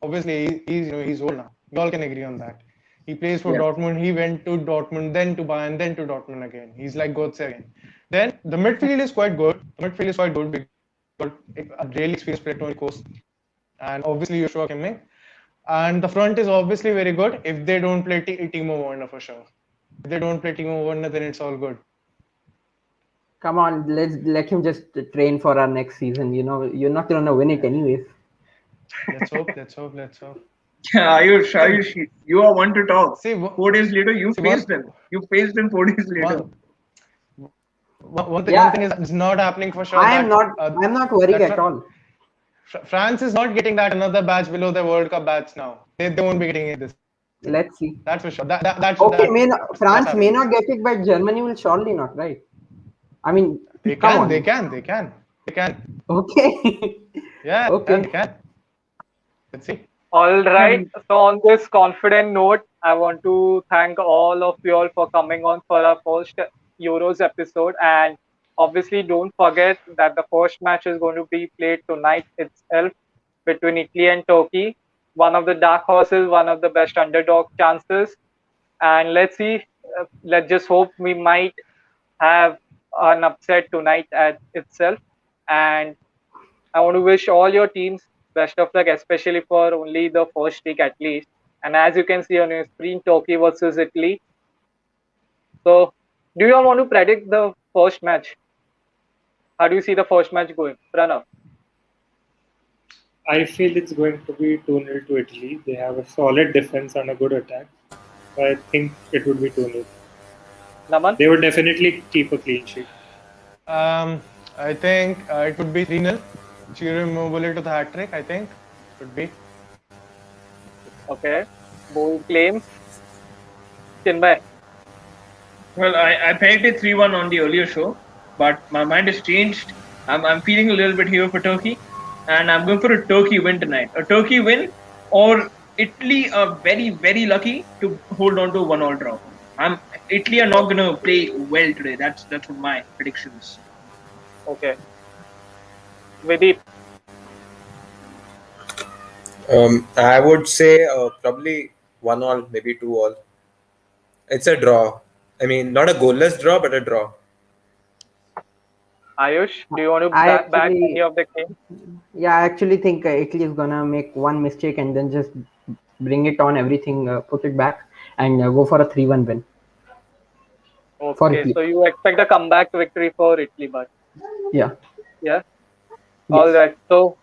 obviously he's old now. We all can agree on that. He plays for Yeah. Dortmund. He went to Dortmund, then to Bayern, then to Dortmund again. He's like Götze again. Then the midfield is quite good. The midfield is quite good because a really experienced player, Toni Kroos, and obviously Joshua Kimmich. And the front is obviously very good if they don't play Timo Werner for sure. If they don't play Timo Werner, then it's all good. Come on, let him just train for our next season. You know, you're not gonna win it anyways. Let's hope. Let's hope. Let's hope. Yeah, Ayush, you are one to talk. See, 4 days later, you see, faced him. You faced him 4 days later. one thing is it's not happening for sure. I'm not worried at all. France is not getting that another batch below the World Cup batch now. They won't be getting it this time. Let's see. That's for sure. France may not get it, but Germany will surely not, right? I mean, They come can. on. They can. Okay. Yeah. Okay. They can. Let's see. All right. So on this confident note, I want to thank all of you all for coming on for our first Euros episode. And obviously, don't forget that the first match is going to be played tonight itself between Italy and Turkey. One of the dark horses, one of the best underdog chances. And let's see. Let's just hope we might have an upset tonight at itself. And I want to wish all your teams best of luck, especially for only the first week at least. And as you can see on your screen, Turkey versus Italy. So, do you all want to predict the first match? How do you see the first match going, Pranav? I feel it's going to be 2-0 to Italy. They have a solid defense and a good attack. So I think it would be 2-0. Naman? They would definitely keep a clean sheet. I think it would be 3-0. Ciro Immobile to the hat trick. I think would be. Okay. Bold claims. Chinmay. Well, I pegged it 3-1 on the earlier show, but my mind has changed. I'm feeling a little bit here for Turkey, and I'm going for a Turkey win tonight. A Turkey win, or Italy are very, very lucky to hold on to a 1-1 draw. Italy are not going to play well today. That's what my predictions. Okay. Videep. I would say probably 1-1, maybe 2-2. It's a draw. I mean, not a goalless draw, but a draw. Ayush, do you want to back any of the game? Yeah, I actually think Italy is gonna make one mistake and then just bring it on everything, put it back, and go for a 3-1 win. Okay, so you expect a comeback victory for Italy, but yeah. Yes. All right. So,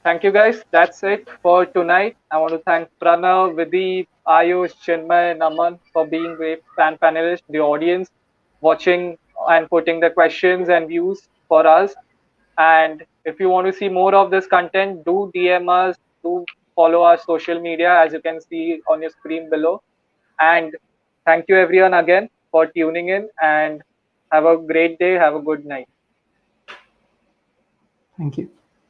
thank you guys. That's it for tonight. I want to thank Pranav, Videep, Ayush, Chinmay, Naman for being great panelists, the audience watching and putting the questions and views for us. And if you want to see more of this content, do DM us, do follow our social media as you can see on your screen below. And thank you everyone again for tuning in and have a great day. Have a good night. Thank you.